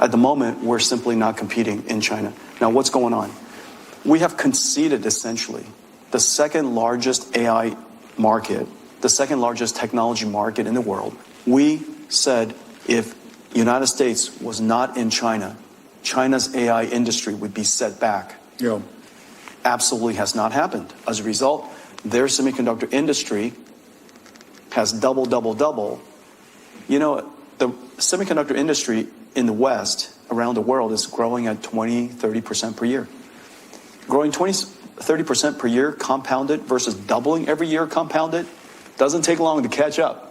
At the moment, we're simply not competing in China. Now, what's going on? We have conceded essentially the second largest AI market, the second largest technology market in the world. We said if the United States was not in China, China's AI industry would be set back. Yeah. Absolutely has not happened. As a result, their semiconductor industry has double. You know, the semiconductor industry in the West, around the world, is growing at 20-30% per year. Growing 20-30% per year compounded versus doubling every year compounded doesn't take long to catch up.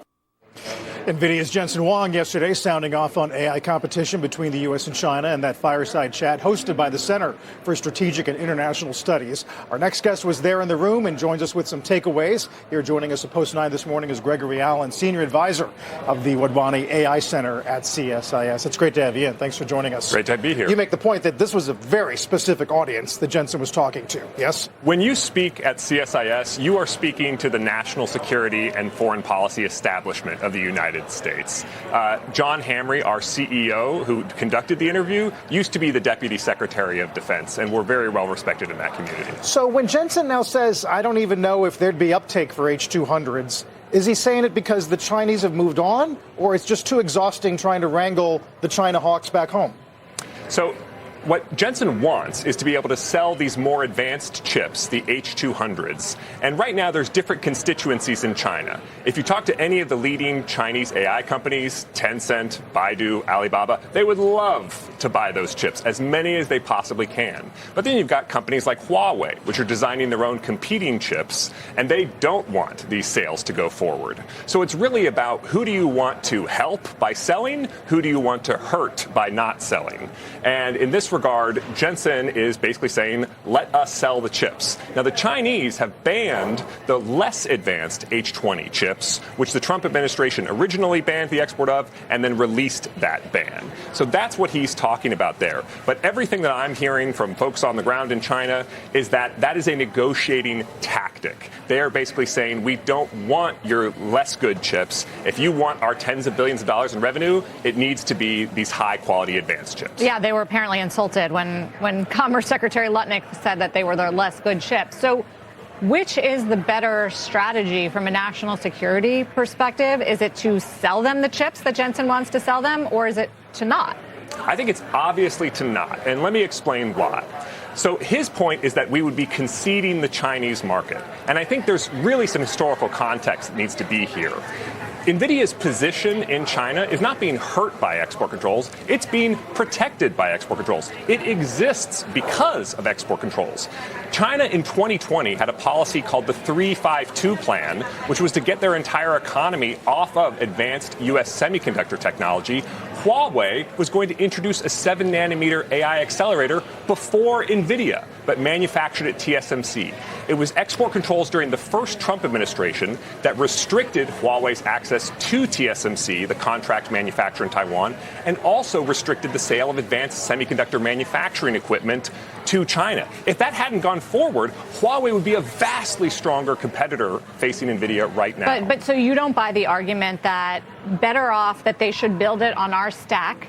NVIDIA's Jensen Huang yesterday sounding off on AI competition between the U.S. and China in that fireside chat hosted by the Center for Strategic and International Studies. Our next guest was there in the room and joins us with some takeaways. Here joining us at Post 9 this morning is Gregory Allen, Senior Advisor of the Wadhwani AI Center at CSIS. It's great to have you in. Thanks for joining us. Great to be here. You make the point that this was a very specific audience that Jensen was talking to, yes? When you speak at CSIS, you are speaking to the national security and foreign policy establishment of the United States. John Hamre, our CEO, who conducted the interview, used to be the Deputy Secretary of Defense, and we're very well respected in that community. So when Jensen now says, I don't even know if there'd be uptake for H-200s, is he saying it because the Chinese have moved on, or it's just too exhausting trying to wrangle the China hawks back home? So what Jensen wants is to be able to sell these more advanced chips, the H-200s. And right now, there's different constituencies in China. If you talk to any of the leading Chinese AI companies, Tencent, Baidu, Alibaba, they would love to buy those chips, as many as they possibly can. But then you've got companies like Huawei, which are designing their own competing chips, and they don't want these sales to go forward. So it's really about who do you want to help by selling, who do you want to hurt by not selling. And in this regard, Jensen is basically saying, let us sell the chips. Now, the Chinese have banned the less advanced H-20 chips, which the Trump administration originally banned the export of and then released that ban. So that's what he's talking about there. But everything that I'm hearing from folks on the ground in China is that that is a negotiating tactic. They are basically saying, we don't want your less good chips. If you want our tens of billions of dollars in revenue, it needs to be these high-quality advanced chips. Yeah, they were apparently insulted when Commerce Secretary Lutnick said that they were their less good chips. So which is the better strategy from a national security perspective? Is it to sell them the chips that Jensen wants to sell them, or is it to not? I think it's obviously to not, and let me explain why. So his point is that we would be conceding the Chinese market, and I think there's really some historical context that needs to be here. NVIDIA's position in China is not being hurt by export controls. It's being protected by export controls. It exists because of export controls. China in 2020 had a policy called the 352 plan, which was to get their entire economy off of advanced U.S. semiconductor technology. Huawei was going to introduce a 7-nanometer AI accelerator before NVIDIA, but manufactured at TSMC. It was export controls during the first Trump administration that restricted Huawei's access to TSMC, the contract manufacturer in Taiwan, and also restricted the sale of advanced semiconductor manufacturing equipment to China. If that hadn't gone forward, Huawei would be a vastly stronger competitor facing NVIDIA right now. But so you don't buy the argument that better off that they should build it on our stack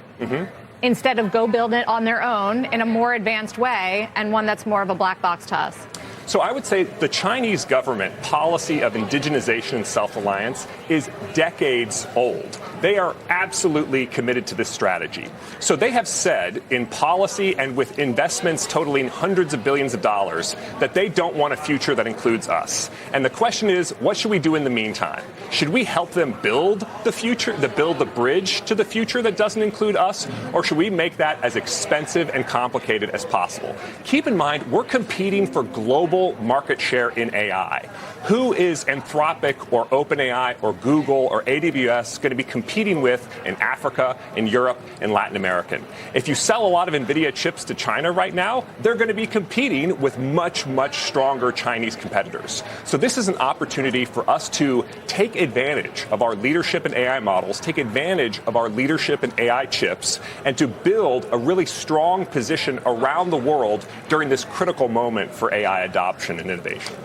instead of go build it on their own in a more advanced way and one that's more of a black box to us? So I would say the Chinese government policy of indigenization and self-reliance is decades old. They are absolutely committed to this strategy. So they have said in policy and with investments totaling hundreds of billions of dollars that they don't want a future that includes us. And the question is, what should we do in the meantime? Should we help them build the future, build the bridge to the future that doesn't include us? Or should we make that as expensive and complicated as possible? Keep in mind, we're competing for global market share in AI. Who is Anthropic or OpenAI or Google or AWS going to be competing with in Africa, in Europe, in Latin America? If you sell a lot of NVIDIA chips to China right now, they're going to be competing with much, much stronger Chinese competitors. So this is an opportunity for us to take advantage of our leadership in AI models, take advantage of our leadership in AI chips, and to build a really strong position around the world during this critical moment for AI adoption. adoption and innovation.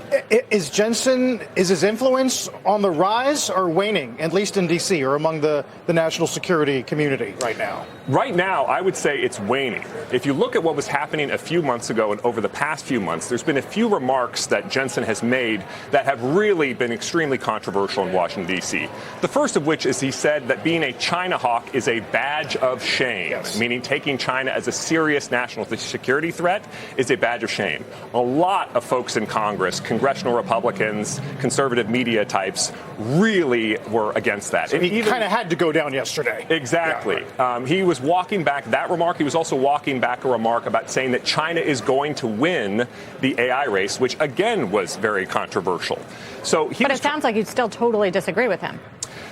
Is his influence on the rise or waning, at least in D.C. or among the national security community right now? Right now, I would say it's waning. If you look at what was happening a few months ago and over the past few months, there's been a few remarks that Jensen has made that have really been extremely controversial in Washington, D.C. The first of which is he said that being a China hawk is a badge of shame, yes. meaning taking China as a serious national security threat is a badge of shame. A lot of folks in Congress, congressional Republicans, conservative media types, really were against that. So he kind of had to go down yesterday. Exactly. Yeah. He was walking back that remark. He was also walking back a remark about saying that China is going to win the AI race, which again was very controversial. But it sounds like you'd still totally disagree with him.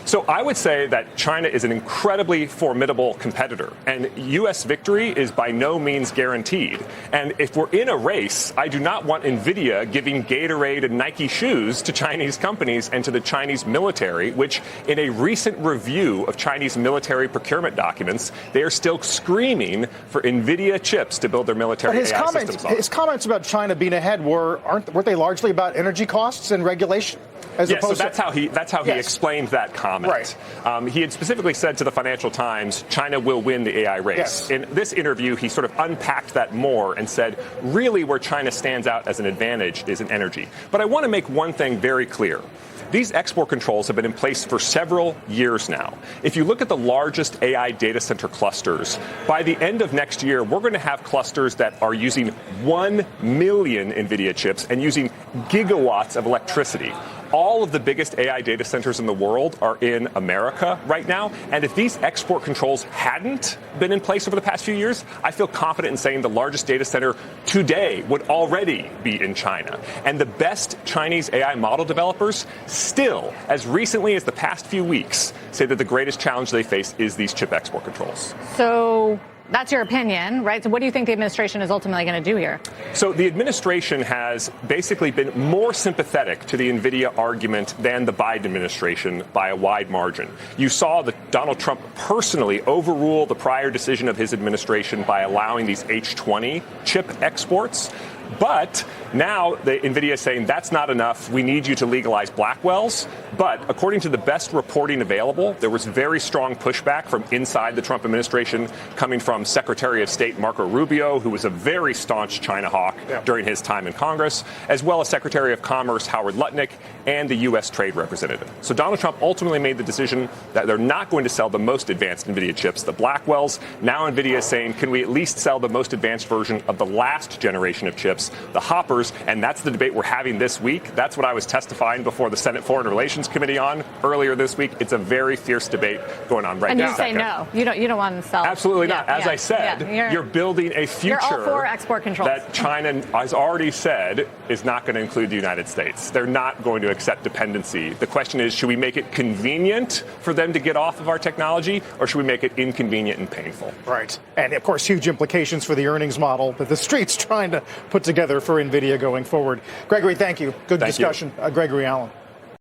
So I would say that China is an incredibly formidable competitor, and U.S. victory is by no means guaranteed. And if we're in a race, I do not want NVIDIA giving Gatorade and Nike shoes to Chinese companies and to the Chinese military, which in a recent review of Chinese military procurement documents, they are still screaming for NVIDIA chips to build their military AI systems on. His comments about China being ahead weren't they largely about energy costs and regulation? Yes, so that's how he explained that comment. Right. He had specifically said to the Financial Times, China will win the AI race. Yes. In this interview, he sort of unpacked that more and said, really where China stands out as an advantage is in energy. But I want to make one thing very clear. These export controls have been in place for several years now. If you look at the largest AI data center clusters, by the end of next year, we're going to have clusters that are using 1 million NVIDIA chips and using gigawatts of electricity. All of the biggest AI data centers in the world are in America right now. And if these export controls hadn't been in place over the past few years, I feel confident in saying the largest data center today would already be in China. And the best Chinese AI model developers still, as recently as the past few weeks, say that the greatest challenge they face is these chip export controls. So that's your opinion, right? So what do you think the administration is ultimately going to do here? So the administration has basically been more sympathetic to the NVIDIA argument than the Biden administration by a wide margin. You saw that Donald Trump personally overrule the prior decision of his administration by allowing these H20 chip exports. But now NVIDIA is saying that's not enough. We need you to legalize Blackwells. But according to the best reporting available, there was very strong pushback from inside the Trump administration coming from Secretary of State Marco Rubio, who was a very staunch China hawk during his time in Congress, as well as Secretary of Commerce Howard Lutnick and the U.S. Trade Representative. So Donald Trump ultimately made the decision that they're not going to sell the most advanced NVIDIA chips, the Blackwells. Now NVIDIA is saying, can we at least sell the most advanced version of the last generation of chips, the Hoppers? And that's the debate we're having this week. That's what I was testifying before the Senate Foreign Relations Committee on earlier this week. It's a very fierce debate going on right now. And you say no. You don't want to sell. Absolutely not. As I said, you're building a future you're all for export controls that China has already said is not going to include the United States. They're not going to accept dependency. The question is, should we make it convenient for them to get off of our technology, or should we make it inconvenient and painful? Right. And, of course, huge implications for the earnings model that the street's trying to put together for NVIDIA going forward. Gregory, thank you. Good discussion. Gregory Allen.